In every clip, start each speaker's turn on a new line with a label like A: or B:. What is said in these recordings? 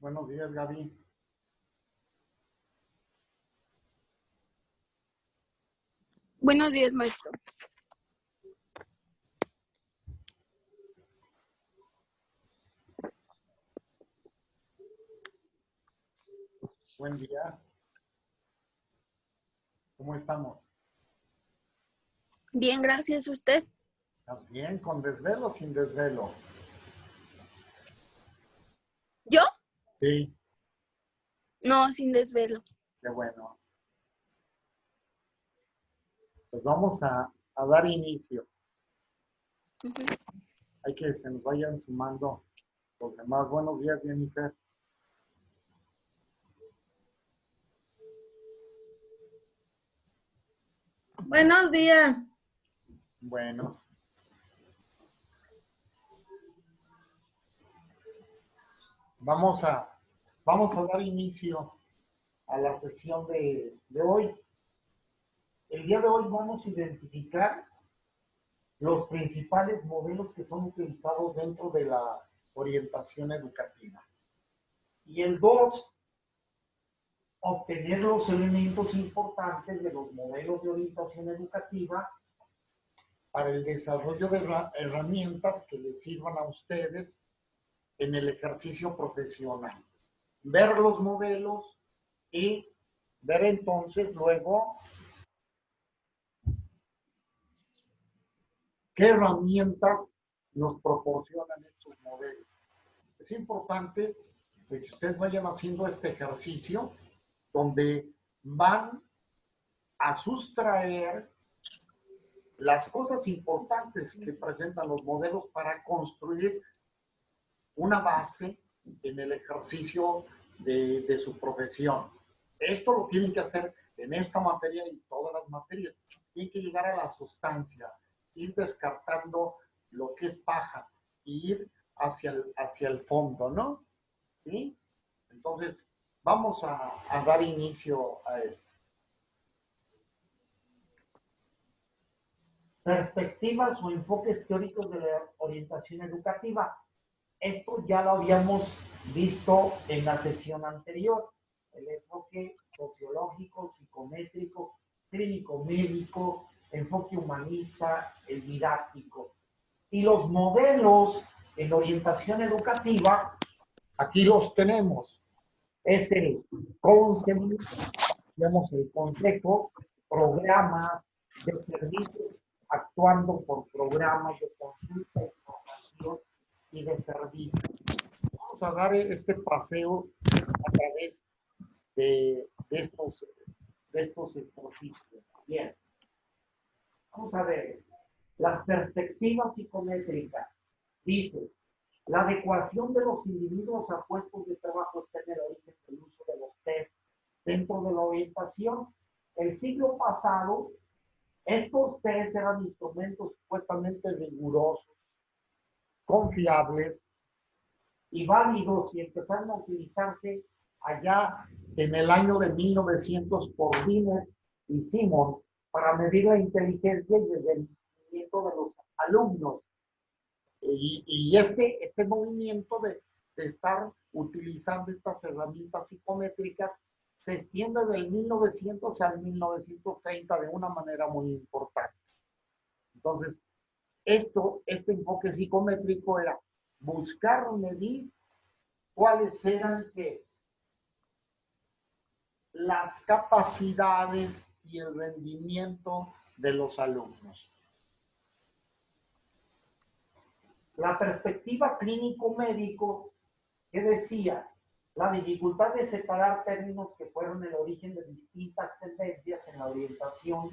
A: Buenos días, Gaby.
B: Buenos días, maestro.
A: Buen día. ¿Cómo estamos?
B: Bien, gracias a usted.
A: ¿Estás bien? ¿Con desvelo o sin desvelo?
B: ¿Yo?
A: Sí,
B: No, sin desvelo.
A: qué bueno. Pues vamos a dar inicio.
B: Ujú.
A: Hay que se nos vayan sumando los demás. Buenos días, Jennifer.
C: Buenos días.
A: Bueno, vamos a, vamos a dar inicio a la sesión de hoy. El día de hoy vamos a identificar los principales modelos que son utilizados dentro de la orientación educativa. Y el 2, obtener los elementos importantes de los modelos de orientación educativa para el desarrollo de herramientas que les sirvan a ustedes en el ejercicio profesional. Ver los modelos y ver entonces luego qué herramientas nos proporcionan estos modelos. Es importante que ustedes vayan haciendo este ejercicio donde van a sustraer las cosas importantes que presentan los modelos para construir una base en el ejercicio de su profesión. Esto lo tienen que hacer en esta materia y todas las materias. Tienen que llegar a la sustancia, ir descartando lo que es paja y ir hacia el fondo, ¿no? ¿Sí? Entonces, vamos a dar inicio a esto. Perspectivas o enfoques teóricos de la orientación educativa. Esto ya lo habíamos visto en la sesión anterior. El enfoque sociológico, psicométrico, clínico médico, enfoque humanista, el didáctico. Y los modelos en orientación educativa, aquí los tenemos. Es el counseling, digamos, el consejo, programas de servicios, actuando por programas de consulta, información y de servicio. Vamos a dar este paseo a través de estos ejercicios. Bien, vamos a ver. Las perspectivas psicométricas. Dice, la adecuación de los individuos a puestos de trabajo está en el origen del uso de los test dentro de la orientación. El siglo pasado, estos test eran instrumentos supuestamente rigurosos, confiables y válidos y empezaron a utilizarse allá en el año de 1900 por Binet y Simon para medir la inteligencia y el rendimiento de los alumnos. Y este movimiento de estar utilizando estas herramientas psicométricas se extiende del 1900 al 1930 de una manera muy importante. Entonces, este enfoque psicométrico era buscar medir cuáles eran las capacidades y el rendimiento de los alumnos. La perspectiva clínico-médico que decía la dificultad de separar términos que fueron el origen de distintas tendencias en la orientación,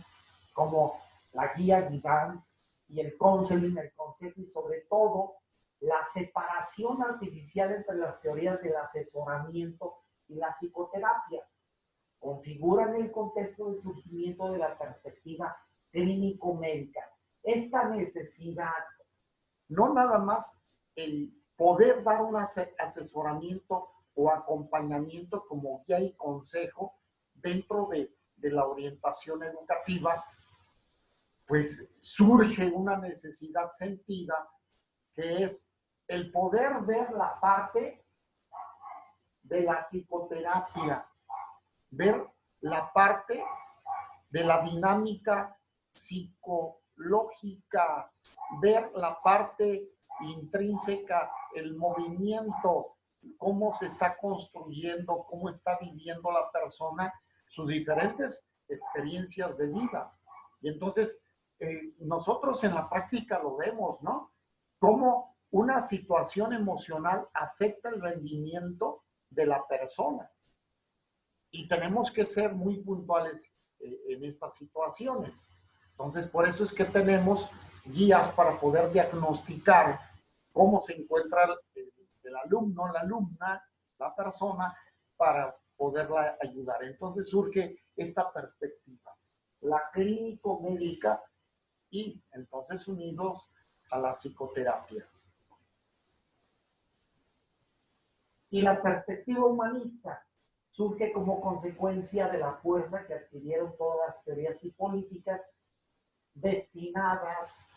A: como la guía guidance y el counseling, el consejo y sobre todo la separación artificial entre las teorías del asesoramiento y la psicoterapia, configuran el contexto de surgimiento de la perspectiva clínico-médica. Esta necesidad, no nada más el poder dar un asesoramiento o acompañamiento como guía y consejo dentro de la orientación educativa, pues surge una necesidad sentida que es el poder ver la parte de la psicoterapia, ver la parte de la dinámica psicológica, ver la parte intrínseca, el movimiento, cómo se está construyendo, cómo está viviendo la persona, sus diferentes experiencias de vida. Y entonces, nosotros en la práctica lo vemos, ¿no? Cómo una situación emocional afecta el rendimiento de la persona. Y tenemos que ser muy puntuales en estas situaciones. Entonces, por eso es que tenemos guías para poder diagnosticar cómo se encuentra el alumno, la alumna, la persona, para poderla ayudar. Entonces surge esta perspectiva, la clínico-médica y entonces unidos a la psicoterapia. Y la perspectiva humanista surge como consecuencia de la fuerza que adquirieron todas las teorías y políticas destinadas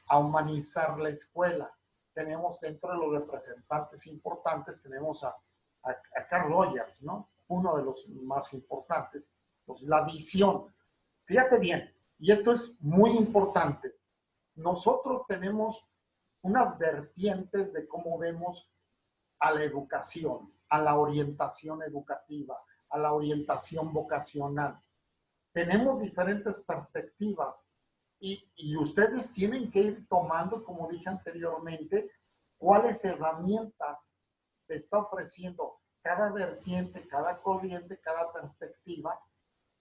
A: a humanizar la escuela. Tenemos dentro de los representantes importantes, tenemos a Carl Rogers, ¿no? Uno de los más importantes, pues la visión. Fíjate bien, y esto es muy importante. Nosotros tenemos unas vertientes de cómo vemos a la educación, a la orientación educativa, a la orientación vocacional. Tenemos diferentes perspectivas y ustedes tienen que ir tomando, como dije anteriormente, cuáles herramientas te está ofreciendo cada vertiente, cada corriente, cada perspectiva,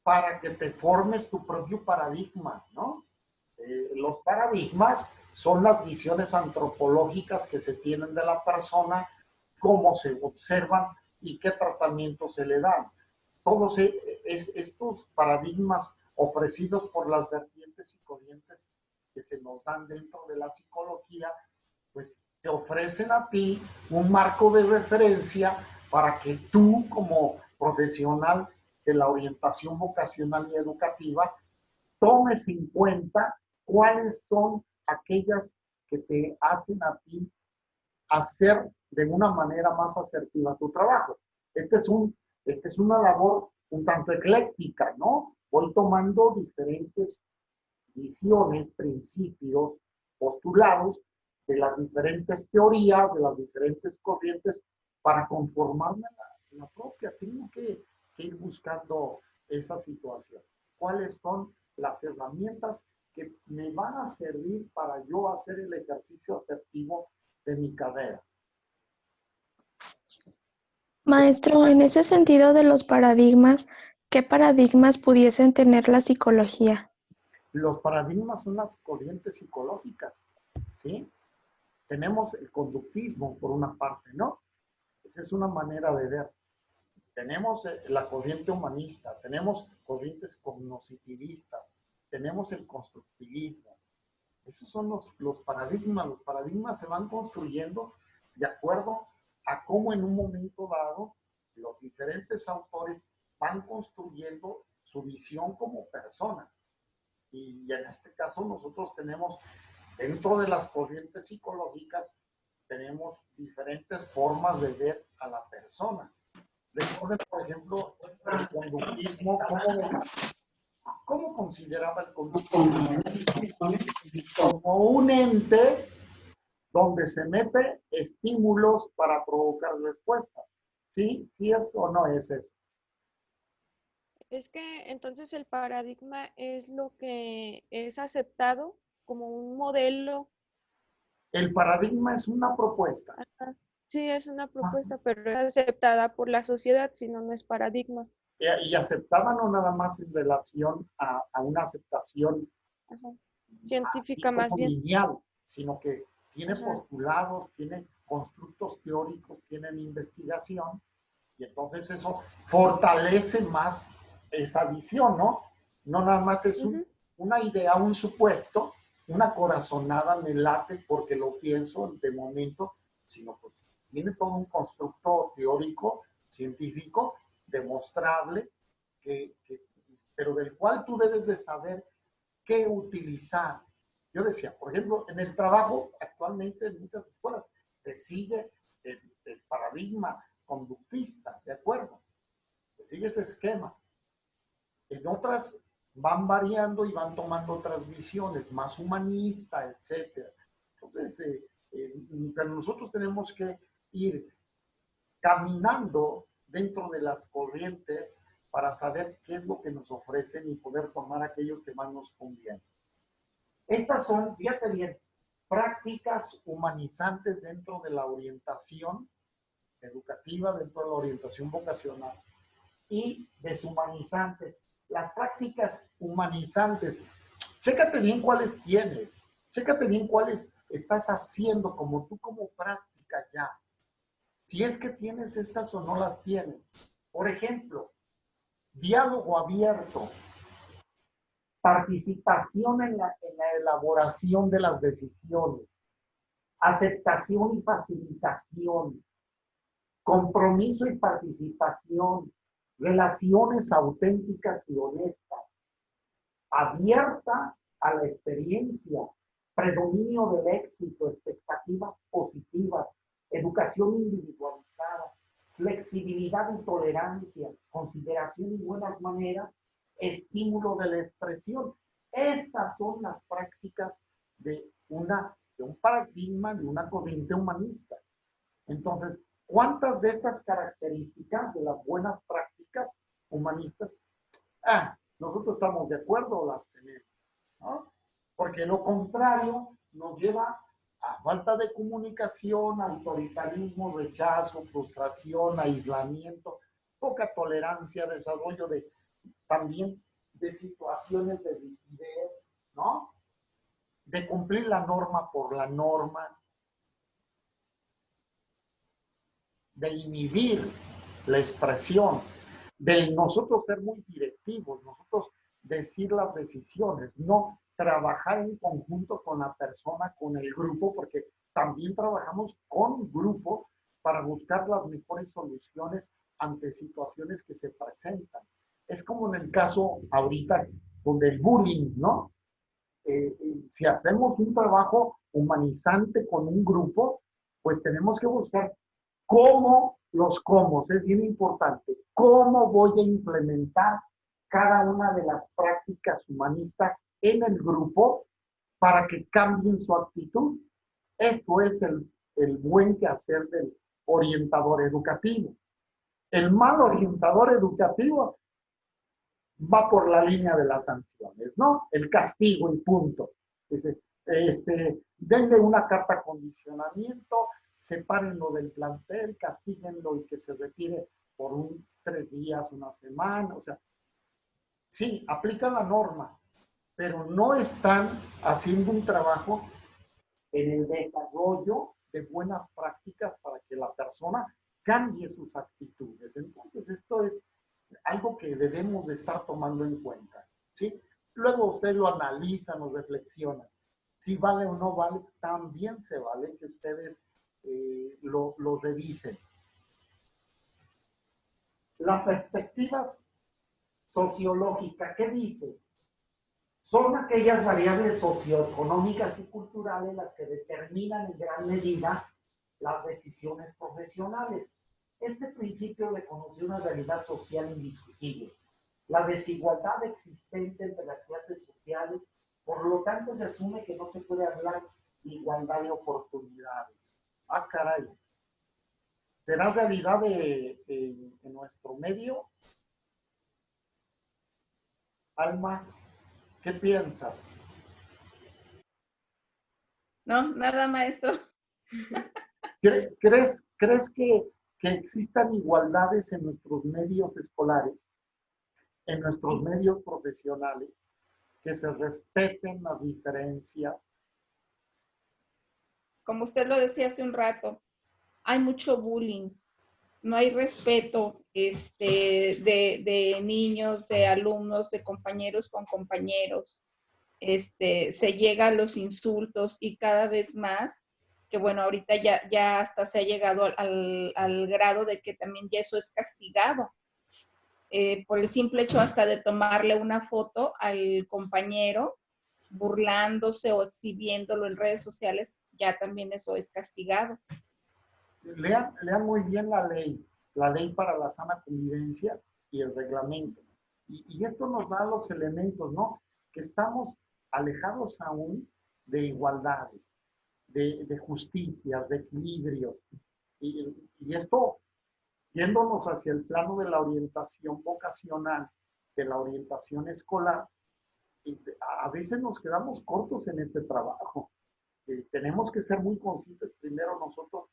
A: para que te formes tu propio paradigma, ¿no? Los paradigmas son las visiones antropológicas que se tienen de la persona, cómo se observan y qué tratamiento se le dan. Todos estos paradigmas ofrecidos por las vertientes y corrientes que se nos dan dentro de la psicología, pues te ofrecen a ti un marco de referencia para que tú como profesional de la orientación vocacional y educativa tomes en cuenta cuáles son aquellas que te hacen a ti hacer de una manera más asertiva tu trabajo. Esta es una labor un tanto ecléctica, ¿no? Voy tomando diferentes visiones, principios, postulados de las diferentes teorías, de las diferentes corrientes para conformarme la propia. Tengo que ir buscando esa situación. ¿Cuáles son las herramientas que me van a servir para yo hacer el ejercicio asertivo de mi carrera?
D: Maestro, en ese sentido de los paradigmas, ¿qué paradigmas pudiesen tener la psicología?
A: Los paradigmas son las corrientes psicológicas, ¿sí? Tenemos el conductismo por una parte, ¿no? Esa es una manera de ver. Tenemos la corriente humanista, tenemos corrientes cognoscitivistas, tenemos el constructivismo. Esos son los paradigmas. Los paradigmas se van construyendo de acuerdo a cómo en un momento dado los diferentes autores van construyendo su visión como persona. Y en este caso nosotros tenemos, dentro de las corrientes psicológicas, tenemos diferentes formas de ver a la persona. Recuerden, por ejemplo, el conductismo, ¿cómo consideraba el conductismo? Como un ente donde se mete estímulos para provocar respuestas. ¿Sí? ¿Sí es o no es eso?
E: Es que entonces el paradigma es lo que es aceptado como un modelo.
A: El paradigma es una propuesta.
E: Ajá. Sí, es una propuesta, pero es aceptada por la sociedad, si no, no es paradigma.
A: Y aceptada no nada más en relación a una aceptación
E: Ajá. Científica más bien.
A: lineal, sino que tiene
E: Ajá.
A: postulados, tiene constructos teóricos, tienen investigación, y entonces eso fortalece más esa visión, ¿no? No nada más es una idea, un supuesto, una corazonada me late porque lo pienso de momento, sino pues tiene todo un constructo teórico, científico, demostrable, pero del cual tú debes de saber qué utilizar. Yo decía, por ejemplo, en el trabajo, actualmente en muchas escuelas se sigue el paradigma conductista, ¿de acuerdo? Se sigue ese esquema. En otras van variando y van tomando otras visiones, más humanista, etcétera. Entonces, pero nosotros tenemos que ir caminando dentro de las corrientes para saber qué es lo que nos ofrecen y poder tomar aquello que más nos conviene. Estas son, fíjate bien, prácticas humanizantes dentro de la orientación educativa, dentro de la orientación vocacional, y deshumanizantes. Las prácticas humanizantes, chécate bien cuáles tienes, chécate bien cuáles estás haciendo como tú como práctica ya. Si es que tienes estas o no las tienes. Por ejemplo, diálogo abierto, participación en la elaboración de las decisiones, aceptación y facilitación, compromiso y participación, relaciones auténticas y honestas, abierta a la experiencia, predominio del éxito, expectativas positivas, educación individualizada, flexibilidad y tolerancia, consideración y buenas maneras, estímulo de la expresión. Estas son las prácticas de un paradigma, de una corriente humanista. Entonces, ¿cuántas de estas características de las buenas prácticas humanistas, nosotros estamos de acuerdo o las tenemos? ¿No? Porque lo contrario nos lleva a falta de comunicación, autoritarismo, rechazo, frustración, aislamiento, poca tolerancia, desarrollo también de situaciones de rigidez, ¿no? De cumplir la norma por la norma, de inhibir la expresión, de nosotros ser muy directivos, nosotros decir las decisiones, no trabajar en conjunto con la persona, con el grupo, porque también trabajamos con grupo para buscar las mejores soluciones ante situaciones que se presentan. Es como en el caso ahorita donde el bullying, ¿no? Si hacemos un trabajo humanizante con un grupo, pues tenemos que buscar cómo es bien importante, cómo voy a implementar cada una de las prácticas humanistas en el grupo para que cambien su actitud. Esto es el buen quehacer del orientador educativo. El mal orientador educativo va por la línea de las sanciones, ¿no? El castigo y punto. Dice, denle una carta de condicionamiento, sepárenlo del plantel, castíguenlo y que se retire por 3 días, una semana, o sea, sí, aplican la norma, pero no están haciendo un trabajo en el desarrollo de buenas prácticas para que la persona cambie sus actitudes. Entonces, esto es algo que debemos de estar tomando en cuenta, ¿sí? Luego usted lo analiza, lo reflexiona. Si vale o no vale, también se vale que ustedes lo revisen. Las perspectivas sociológicas, ¿qué dice? Son aquellas variables socioeconómicas y culturales las que determinan en gran medida las decisiones profesionales. Este principio reconoce una realidad social indiscutible, la desigualdad existente entre las clases sociales, por lo tanto se asume que no se puede hablar de igualdad de oportunidades. Ah, caray. ¿Será realidad en nuestro medio? Alma, ¿qué piensas?
C: No, nada, maestro.
A: ¿Crees que existan igualdades en nuestros medios escolares, en nuestros medios profesionales, que se respeten las diferencias?
C: Como usted lo decía hace un rato, hay mucho bullying, no hay respeto de niños, de alumnos, de compañeros con compañeros. Se llega a los insultos y cada vez más, que bueno, ahorita ya hasta se ha llegado al grado de que también ya eso es castigado. Por el simple hecho hasta de tomarle una foto al compañero, burlándose o exhibiéndolo en redes sociales, ya también eso es castigado.
A: Lean muy bien la ley. la ley para la sana convivencia y el reglamento. Y esto nos da los elementos, ¿no? Que estamos alejados aún de igualdades, de justicias, de equilibrios. Y esto, yéndonos hacia el plano de la orientación vocacional, de la orientación escolar, a veces nos quedamos cortos en este trabajo. Tenemos que ser muy conscientes primero nosotros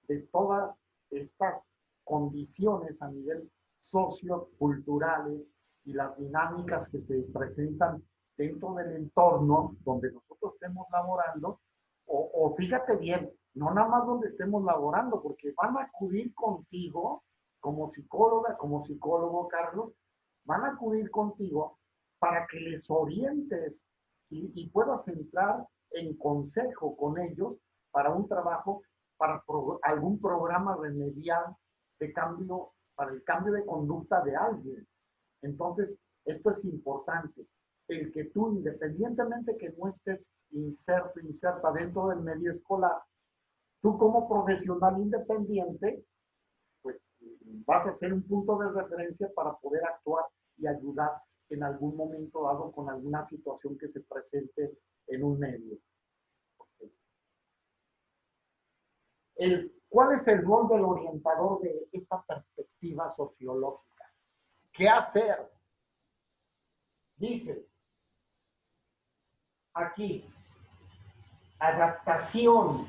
A: de todas estas condiciones a nivel socioculturales y las dinámicas que se presentan dentro del entorno donde nosotros estemos laborando, o fíjate bien, no nada más donde estemos laborando, porque van a acudir contigo como psicóloga, como psicólogo, Carlos, van a acudir contigo para que les orientes y puedas entrar en consejo con ellos para un trabajo, para algún programa remedial de cambio, para el cambio de conducta de alguien. Entonces, esto es importante. El que tú, independientemente que no estés inserta dentro del medio escolar, tú como profesional independiente, pues vas a ser un punto de referencia para poder actuar y ayudar en algún momento dado con alguna situación que se presente en un medio. ¿Cuál es el rol del orientador de esta perspectiva sociológica? ¿Qué hacer? Dice aquí, adaptación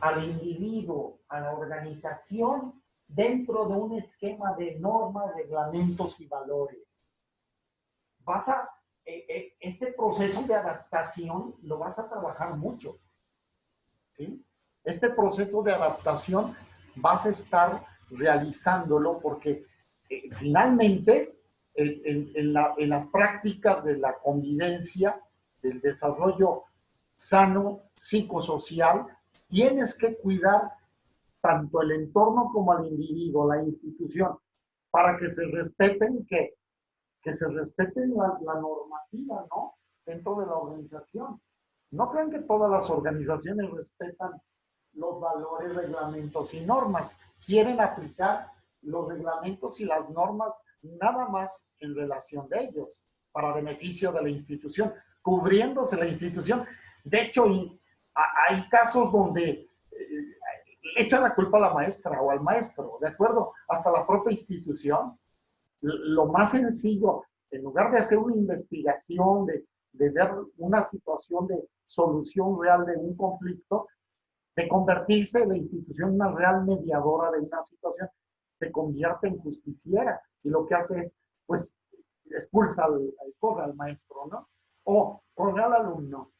A: al individuo, a la organización, dentro de un esquema de normas, reglamentos y valores. Este proceso de adaptación lo vas a trabajar mucho, ¿sí? Este proceso de adaptación vas a estar realizándolo porque finalmente en las prácticas de la convivencia, del desarrollo sano, psicosocial, tienes que cuidar tanto el entorno como al individuo, la institución, para que se respeten, que se respeten la normativa, ¿no? Dentro de la organización. No crean que todas las organizaciones respetan los valores, reglamentos y normas. Quieren aplicar los reglamentos y las normas nada más en relación de ellos, para beneficio de la institución, cubriéndose la institución. De hecho, hay casos donde echan la culpa a la maestra o al maestro, ¿de acuerdo? Hasta la propia institución. Lo más sencillo, en lugar de hacer una investigación, de ver una situación de solución real de un conflicto, de convertirse la institución en una real mediadora de una situación, se convierte en justiciera y lo que hace es, pues, expulsa corre al maestro, ¿no? O corre al alumno,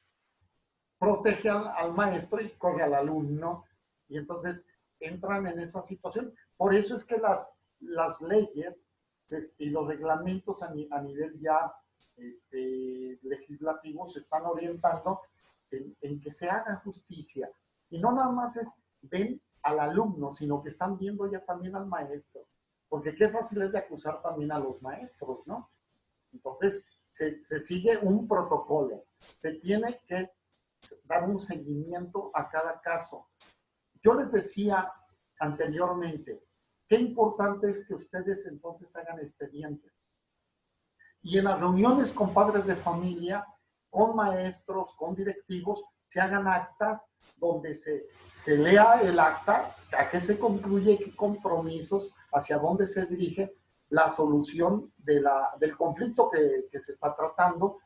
A: protege al maestro y corre al alumno, y entonces entran en esa situación. Por eso es que las leyes y los reglamentos a nivel ya legislativo se están orientando en que se haga justicia. Y no nada más ven al alumno, sino que están viendo ya también al maestro. Porque qué fácil es de acusar también a los maestros, ¿no? Entonces, se sigue un protocolo. Se tiene que dar un seguimiento a cada caso. Yo les decía anteriormente, qué importante es que ustedes entonces hagan expedientes. Y en las reuniones con padres de familia, con maestros, con directivos, se hagan actas donde se lea el acta, a qué se concluye, qué compromisos, hacia dónde se dirige la solución del conflicto que se está tratando,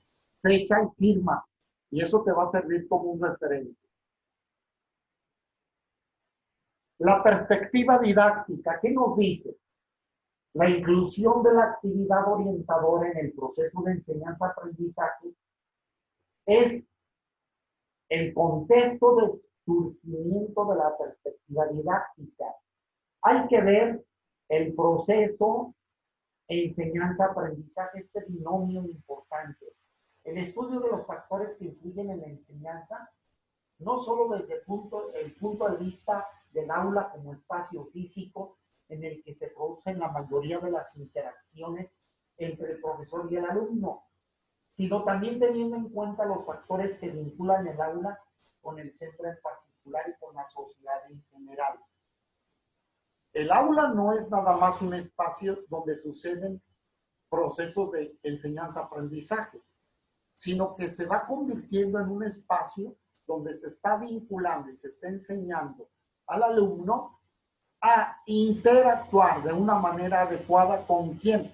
A: fecha y firmas. Y eso te va a servir como un referente. La perspectiva didáctica, ¿qué nos dice? La inclusión de la actividad orientadora en el proceso de enseñanza-aprendizaje es el contexto de surgimiento de la perspectiva didáctica. Hay que ver el proceso enseñanza-aprendizaje, este binomio importante. El estudio de los factores que influyen en la enseñanza, no solo desde el punto de vista del aula como espacio físico en el que se producen la mayoría de las interacciones entre el profesor y el alumno, sino también teniendo en cuenta los factores que vinculan el aula con el centro en particular y con la sociedad en general. el aula no es nada más un espacio donde suceden procesos de enseñanza-aprendizaje, sino que se va convirtiendo en un espacio donde se está vinculando y se está enseñando al alumno a interactuar de una manera adecuada con quién,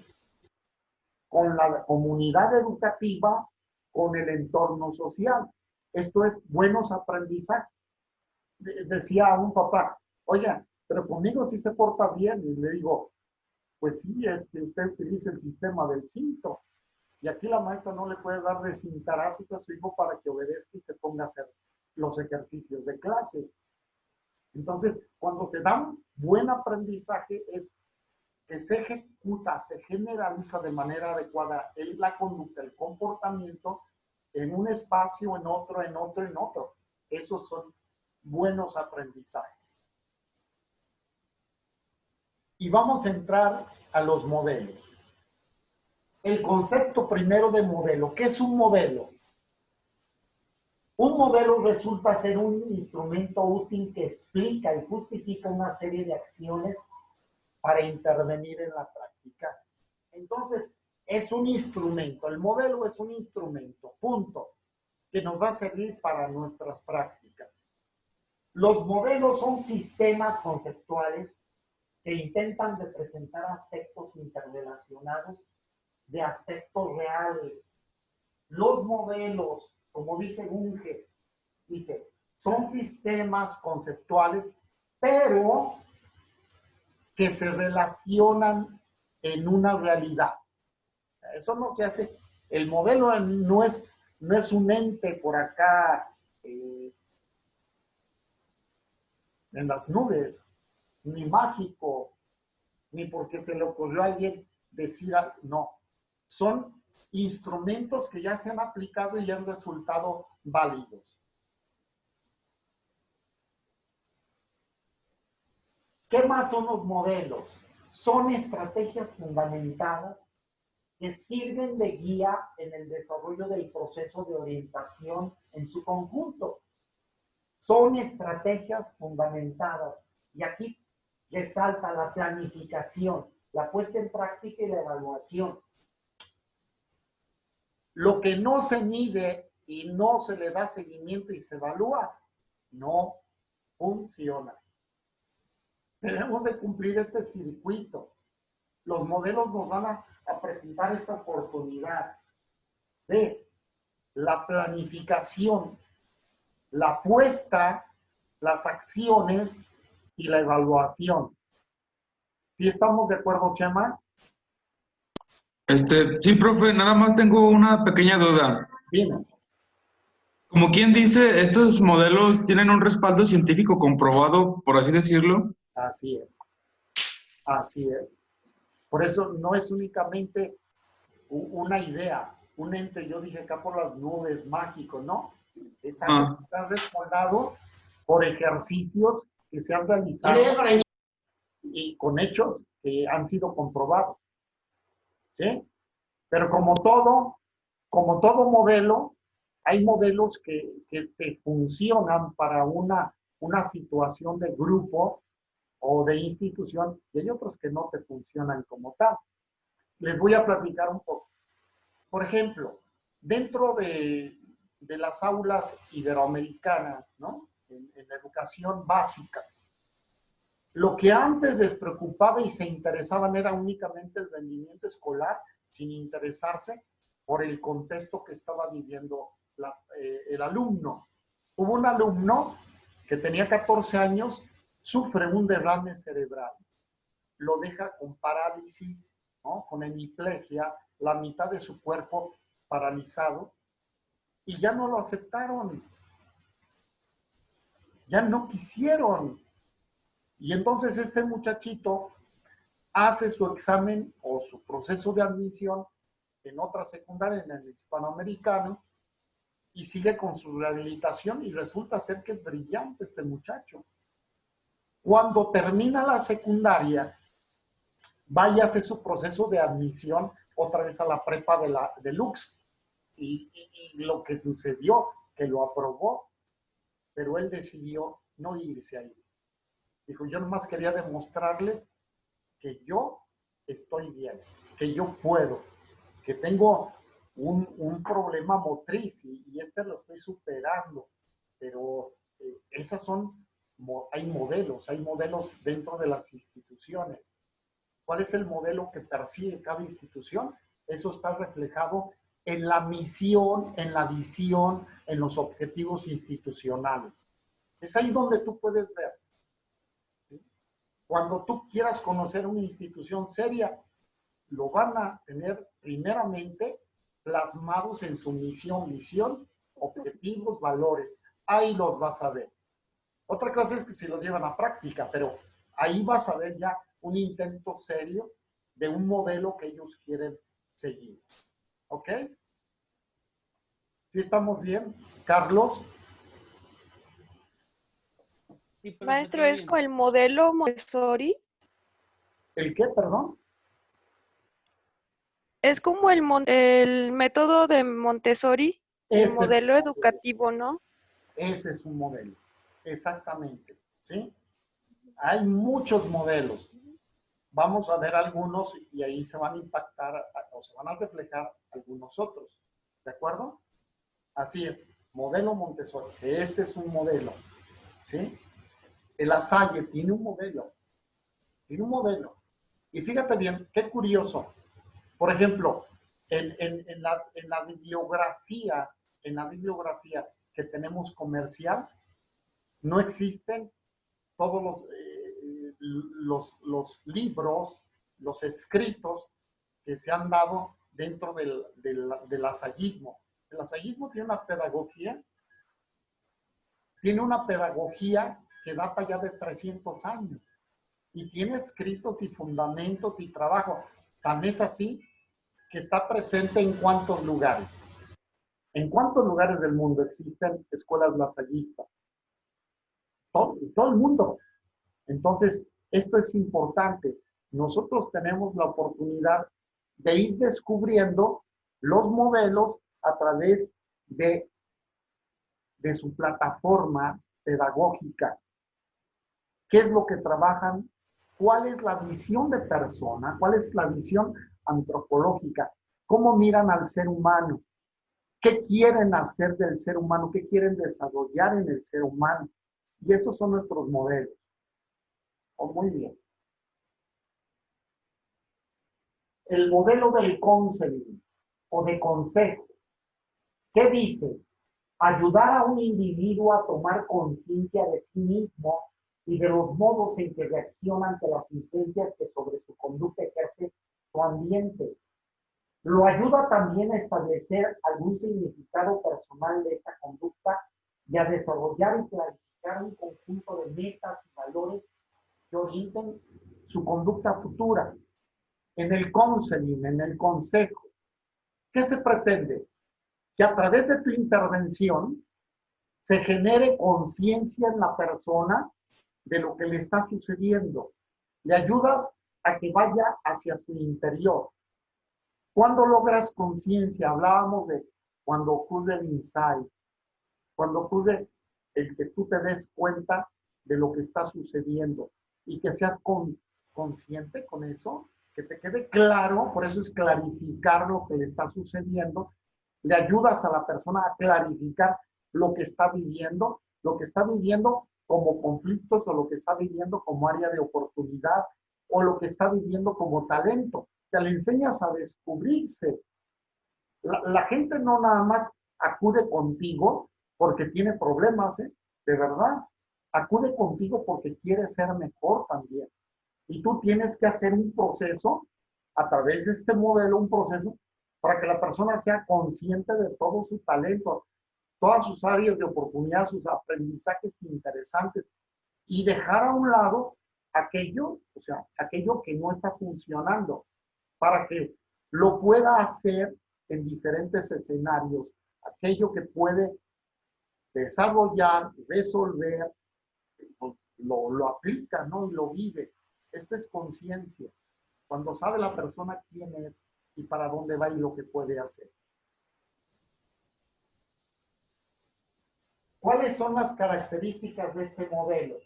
A: con la comunidad educativa, con el entorno social. Esto es buenos aprendizajes. Decía un papá, oiga, pero conmigo sí se porta bien. Y le digo, pues sí, es que usted utiliza el sistema del cinto. Y aquí la maestra no le puede dar de cintarazos a su hijo para que obedezca y se ponga a hacer los ejercicios de clase. Entonces, cuando se da un buen aprendizaje es que se ejecuta, se generaliza de manera adecuada la conducta, el comportamiento en un espacio, en otro, en otro, en otro. Esos son buenos aprendizajes. Y vamos a entrar a los modelos. El concepto primero de modelo. ¿Qué es un modelo? Un modelo resulta ser un instrumento útil que explica y justifica una serie de acciones para intervenir en la práctica. Entonces, es un instrumento. El modelo es un instrumento, punto, que nos va a servir para nuestras prácticas. Los modelos son sistemas conceptuales que intentan representar aspectos interrelacionados de aspectos reales. Los modelos, como dice Bunge, dice, son sistemas conceptuales, pero que se relacionan en una realidad. Eso no se hace. El modelo no es un ente por acá en las nubes, ni mágico, ni porque se le ocurrió a alguien decir algo. No. Son instrumentos que ya se han aplicado y han resultado válidos. ¿Qué más son los modelos? Son estrategias fundamentadas que sirven de guía en el desarrollo del proceso de orientación en su conjunto. Son estrategias fundamentadas. Y aquí resalta la planificación, la puesta en práctica y la evaluación. Lo que no se mide y no se le da seguimiento y se evalúa, no funciona. Debemos de cumplir este circuito. Los modelos nos van a presentar esta oportunidad de la planificación, la puesta, las acciones y la evaluación. ¿Sí estamos de acuerdo, Chema?
F: Sí, profe, nada más tengo una pequeña duda.
A: Dime.
F: Como quien dice, estos modelos tienen un respaldo científico comprobado, por así decirlo.
A: Así es. Así es. Por eso no es únicamente una idea, un ente, yo dije acá por las nubes, mágico, ¿no? Es algo que está respaldado por ejercicios que se han realizado y con hechos que han sido comprobados. ¿Sí? Pero como todo modelo, hay modelos que funcionan para una situación de grupo o de institución, y hay otros que no te funcionan como tal. Les voy a platicar un poco. Por ejemplo, dentro de las aulas iberoamericanas, ¿no? En la educación básica, lo que antes les preocupaba y se interesaban era únicamente el rendimiento escolar, sin interesarse por el contexto que estaba viviendo el alumno. Hubo un alumno que tenía 14 años, sufre un derrame cerebral, lo deja con parálisis, ¿no? Con hemiplegia, la mitad de su cuerpo paralizado, y ya no lo aceptaron, ya no quisieron. Y entonces este muchachito hace su examen o su proceso de admisión en otra secundaria, en el hispanoamericano, y sigue con su rehabilitación y resulta ser que es brillante este muchacho. Cuando termina la secundaria, va y hace su proceso de admisión otra vez a la prepa de Lux. Y lo que sucedió, que lo aprobó, pero él decidió no irse ahí. Dijo, yo nomás quería demostrarles que yo estoy bien, que yo puedo, que tengo un problema motriz y este lo estoy superando, pero esas son, hay modelos dentro de las instituciones. ¿Cuál es el modelo que persigue cada institución? Eso está reflejado en la misión, en la visión, en los objetivos institucionales. Es ahí donde tú puedes ver. ¿Sí? Cuando tú quieras conocer una institución seria, lo van a tener primeramente plasmados en su misión, visión, objetivos, valores. Ahí los vas a ver. Otra cosa es que si lo llevan a práctica, pero ahí vas a ver ya un intento serio de un modelo que ellos quieren seguir. ¿Ok? ¿Sí estamos bien? Carlos.
E: Maestro, ¿es con el modelo Montessori?
A: ¿El qué, perdón?
E: Es como el método de Montessori, el
A: Ese
E: modelo educativo, ¿no?
A: Ese es un modelo, exactamente, ¿sí? Hay muchos modelos. Vamos a ver algunos y ahí se van a impactar o se van a reflejar algunos otros, ¿de acuerdo? Así es, modelo Montessori, que este es un modelo, ¿sí? El La Salle tiene un modelo, Y fíjate bien, qué curioso. Por ejemplo, en la bibliografía que tenemos comercial, no existen todos los libros, los escritos que se han dado dentro del lasallismo. El lasallismo tiene una pedagogía que data ya de 300 años y tiene escritos y fundamentos y trabajo. Tan es así que está presente en cuántos lugares. ¿En cuántos lugares del mundo existen escuelas lasallistas? Todo el mundo. Entonces, esto es importante. Nosotros tenemos la oportunidad de ir descubriendo los modelos a través de su plataforma pedagógica. ¿Qué es lo que trabajan? ¿Cuál es la visión de persona? ¿Cuál es la visión antropológica? ¿Cómo miran al ser humano? ¿Qué quieren hacer del ser humano? ¿Qué quieren desarrollar en el ser humano? Y esos son nuestros modelos. Oh, muy bien. El modelo del counseling o de consejo. ¿Qué dice? Ayudar a un individuo a tomar conciencia de sí mismo y de los modos en que reacciona ante las influencias que sobre su conducta ejerce su ambiente. Lo ayuda también a establecer algún significado personal de esta conducta y a desarrollar y clarificar un conjunto de metas y valores que orienten su conducta futura. En el counseling, en el consejo, ¿qué se pretende? Que a través de tu intervención se genere conciencia en la persona de lo que le está sucediendo. Le ayudas a que vaya hacia su interior. ¿Cuándo logras conciencia? Hablábamos de cuando ocurre el insight, cuando ocurre el que tú te des cuenta de lo que está sucediendo y que seas consciente con eso, que te quede claro, por eso es clarificar lo que le está sucediendo. Le ayudas a la persona a clarificar lo que está viviendo como conflictos o lo que está viviendo como área de oportunidad o lo que está viviendo como talento. Te le enseñas a descubrirse. La gente no nada más acude contigo porque tiene problemas, de verdad. Acude contigo porque quiere ser mejor también. Y tú tienes que hacer un proceso a través de este modelo, un proceso para que la persona sea consciente de todo su talento, todas sus áreas de oportunidad, sus aprendizajes interesantes y dejar a un lado aquello que no está funcionando para que lo pueda hacer en diferentes escenarios, aquello que puede desarrollar, resolver, lo aplica, ¿no? Y lo vive. Esto es conciencia. Cuando sabe la persona quién es y para dónde va y lo que puede hacer. ¿Cuáles son las características de este modelo?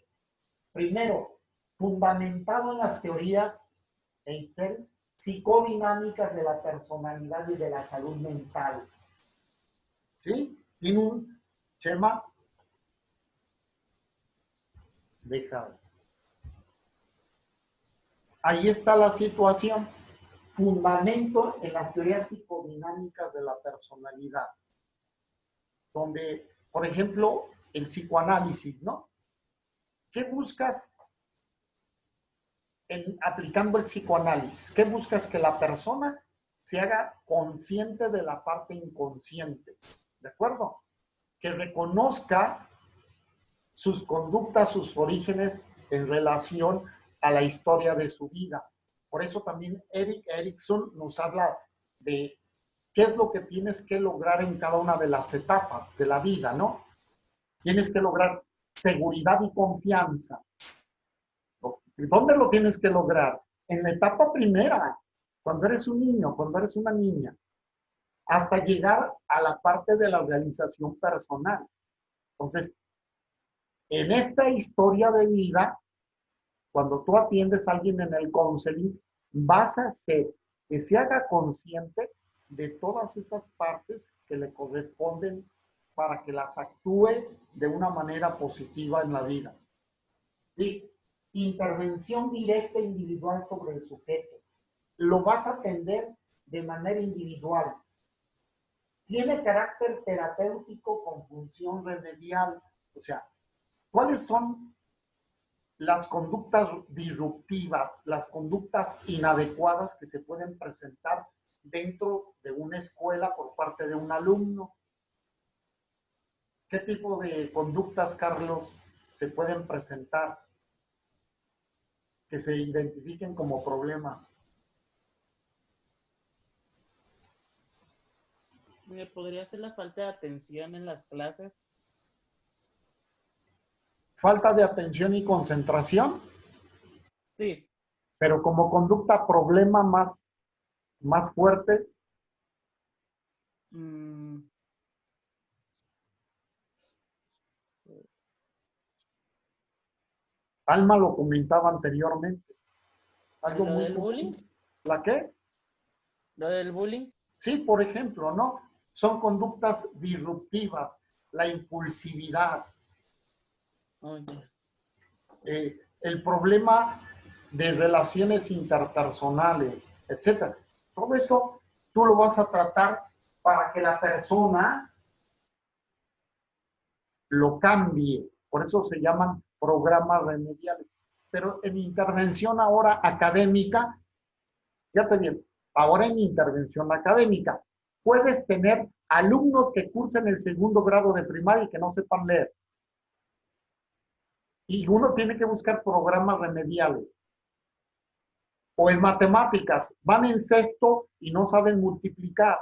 A: Primero, fundamentado en las teorías Eitzel, psicodinámicas de la personalidad y de la salud mental. ¿Sí? Tiene un Chema. Deja. Ahí está la situación. Fundamento en las teorías psicodinámicas de la personalidad. Donde, por ejemplo, el psicoanálisis, ¿no? ¿Qué buscas aplicando el psicoanálisis? ¿Qué buscas? Que la persona se haga consciente de la parte inconsciente, ¿de acuerdo? Que reconozca sus conductas, sus orígenes en relación a la historia de su vida. Por eso también Erik Erikson nos habla de qué es lo que tienes que lograr en cada una de las etapas de la vida, ¿no? Tienes que lograr seguridad y confianza. ¿Dónde lo tienes que lograr? En la etapa primera, cuando eres un niño, cuando eres una niña, hasta llegar a la parte de la realización personal. Entonces, en esta historia de vida, cuando tú atiendes a alguien en el counseling, vas a hacer que se haga consciente de todas esas partes que le corresponden para que las actúe de una manera positiva en la vida. Dice, intervención directa e individual sobre el sujeto. Lo vas a atender de manera individual. Tiene carácter terapéutico con función remedial. O sea, ¿cuáles son las conductas disruptivas, las conductas inadecuadas que se pueden presentar dentro de una escuela por parte de un alumno? ¿Qué tipo de conductas, Carlos, se pueden presentar que se identifiquen como problemas?
G: ¿Me podría ser la falta de atención en las clases?
A: Falta de atención y concentración,
G: Sí.
A: pero como conducta problema más fuerte. Alma lo comentaba anteriormente. Algo
G: ¿Lo
A: muy
G: del
A: común.
G: bullying?
A: ¿La qué?
G: ¿Lo del bullying?
A: Sí, por ejemplo, ¿no? Son conductas disruptivas, la impulsividad, el problema de relaciones interpersonales, etcétera. Todo eso tú lo vas a tratar para que la persona lo cambie. Por eso se llaman programas remediales. Pero en intervención ahora académica, fíjate bien, ahora en intervención académica, puedes tener alumnos que cursen el segundo grado de primaria y que no sepan leer. Y uno tiene que buscar programas remediales. O en matemáticas, van en sexto y no saben multiplicar.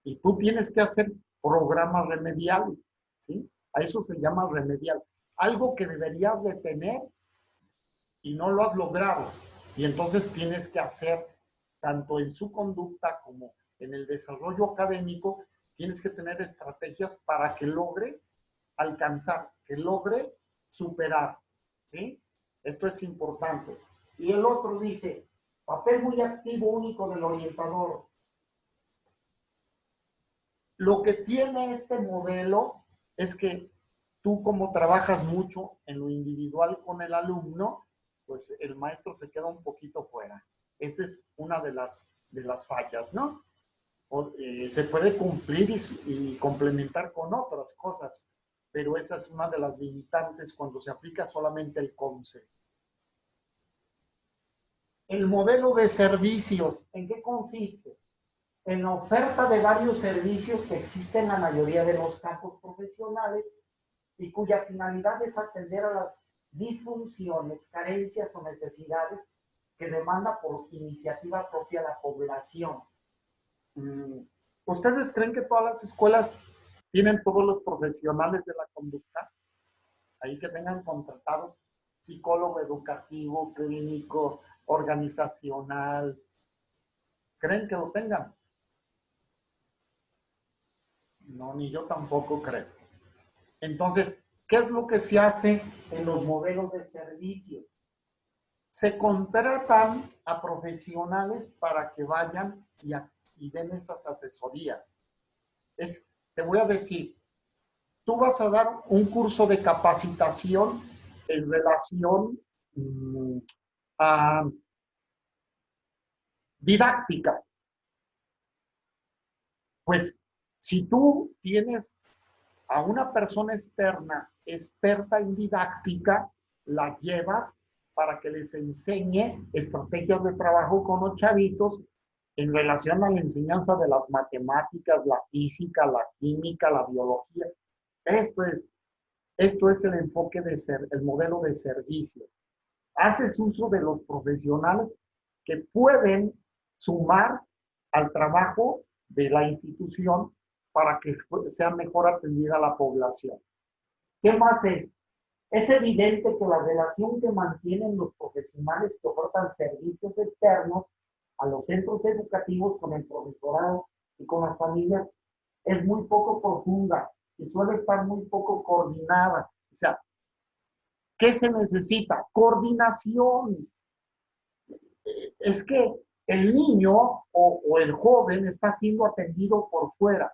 A: Y tú tienes que hacer programas remediales, ¿sí? A eso se llama remedial. Algo que deberías de tener y no lo has logrado. Y entonces tienes que hacer, tanto en su conducta como en el desarrollo académico, tienes que tener estrategias para que logre alcanzar, que logre superar, ¿sí? Esto es importante. Y el otro dice, papel muy activo único del orientador. Lo que tiene este modelo es que tú, como trabajas mucho en lo individual con el alumno, pues el maestro se queda un poquito fuera. Esa es una de las fallas, ¿no? Se puede cumplir y complementar con otras cosas, pero esa es una de las limitantes cuando se aplica solamente el concepto. El modelo de servicios, ¿en qué consiste? En la oferta de varios servicios que existen en la mayoría de los campos profesionales y cuya finalidad es atender a las disfunciones, carencias o necesidades que demanda por iniciativa propia la población. ¿Ustedes creen que todas las escuelas tienen todos los profesionales de la conducta? Ahí que tengan contratados psicólogo educativo, clínico, organizacional. ¿Creen que lo tengan? No, ni yo tampoco creo. Entonces, ¿Qué es lo que se hace en los modelos de servicio? Se contratan a profesionales para que vayan y den esas asesorías. Te voy a decir, tú vas a dar un curso de capacitación en relación a didáctica. Pues si tú tienes a una persona externa experta en didáctica, la llevas para que les enseñe estrategias de trabajo con los chavitos en relación a la enseñanza de las matemáticas, la física, la química, la biología. Esto es el enfoque el modelo de servicio. Haces uso de los profesionales que pueden sumar al trabajo de la institución para que sea mejor atendida la población. ¿Qué más es? Es evidente que la relación que mantienen los profesionales que ofertan servicios externos a los centros educativos con el profesorado y con las familias es muy poco profunda y suele estar muy poco coordinada. O sea, ¿qué se necesita? Coordinación. Es que el niño o el joven está siendo atendido por fuera.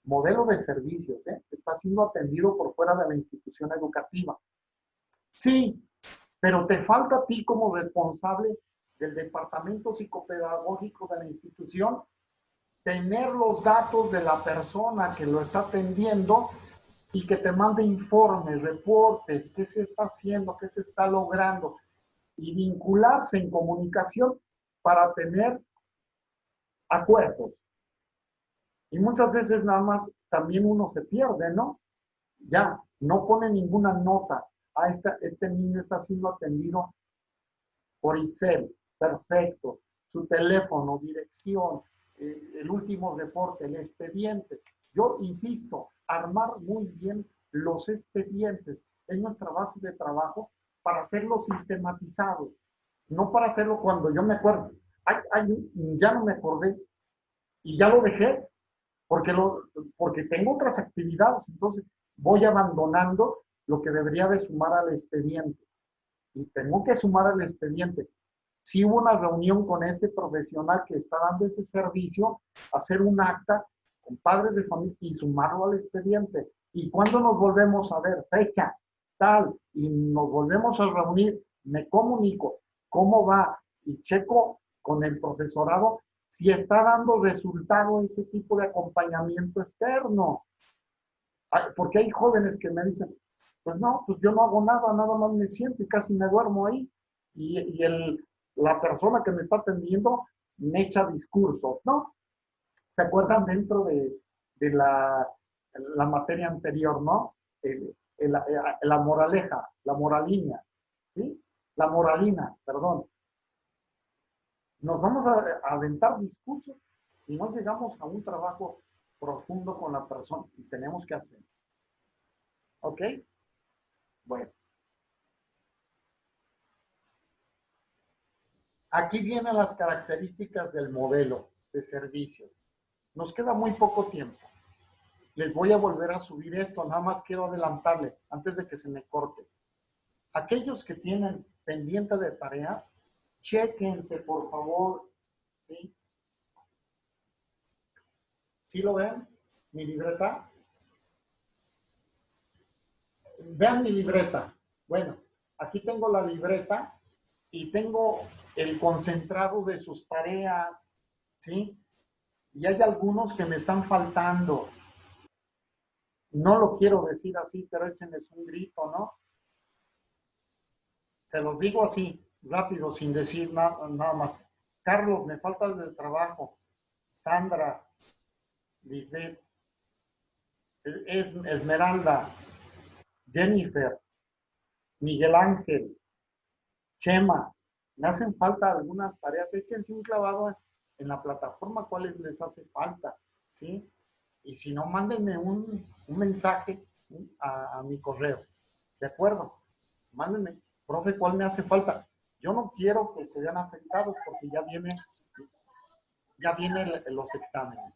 A: Modelo de servicios, está siendo atendido por fuera de la institución educativa. Sí, pero te falta a ti como responsable del departamento psicopedagógico de la institución tener los datos de la persona que lo está atendiendo y que te mande informes, reportes, qué se está haciendo, qué se está logrando y vincularse en comunicación para tener acuerdos. Y muchas veces nada más también uno se pierde, ¿no? Ya, no pone ninguna nota. Este niño está siendo atendido por Itzel. Perfecto. Su teléfono, dirección, el último reporte, el expediente. Yo insisto, armar muy bien los expedientes es nuestra base de trabajo para hacerlo sistematizado. No para hacerlo cuando yo me acuerdo. Ya no me acordé y ya lo dejé. Porque tengo otras actividades, entonces voy abandonando lo que debería de sumar al expediente. Y tengo que sumar al expediente. Si hubo una reunión con este profesional que está dando ese servicio, hacer un acta con padres de familia y sumarlo al expediente. Y cuando nos volvemos a ver, fecha, tal, y nos volvemos a reunir, me comunico cómo va y checo con el profesorado si está dando resultado ese tipo de acompañamiento externo. Porque hay jóvenes que me dicen, pues no, pues yo no hago nada, nada más me siento y casi me duermo ahí. Y la persona que me está atendiendo me echa discursos, ¿no? ¿Se acuerdan dentro de la materia anterior, ¿no? La moraleja, la moralina, ¿sí? La moralina, perdón. Nos vamos a aventar discursos y no llegamos a un trabajo profundo con la persona y tenemos que hacer. ¿Ok? Bueno. Aquí vienen las características del modelo de servicios. Nos queda muy poco tiempo. Les voy a volver a subir esto, nada más quiero adelantarle antes de que se me corte. Aquellos que tienen pendiente de tareas, chéquense, por favor. ¿Sí? ¿Sí lo ven? ¿Mi libreta? Vean mi libreta. Bueno, aquí tengo la libreta y tengo el concentrado de sus tareas, ¿sí? Y hay algunos que me están faltando. No lo quiero decir así, pero échenles un grito, ¿no? Se los digo así, rápido, sin decir nada más. Carlos, me falta el del trabajo. Sandra, Lisbeth, Esmeralda, Jennifer, Miguel Ángel, Chema, me hacen falta algunas tareas. Échense un clavado en la plataforma cuáles les hace falta, ¿sí? Y si no, mándenme un mensaje a mi correo. ¿De acuerdo? Mándenme, profe, ¿cuál me hace falta? Yo no quiero que se vean afectados porque ya vienen los exámenes.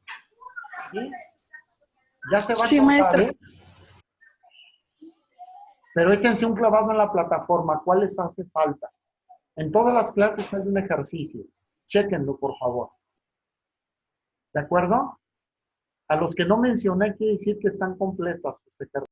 A: ¿Sí? Ya se va a cortar,
B: maestra.
A: ¿eh? Pero échense un clavado en la plataforma. ¿Cuál les hace falta? En todas las clases hay un ejercicio. Chéquenlo, por favor. ¿De acuerdo? A los que no mencioné, quiere decir que están completas sus ejercicios.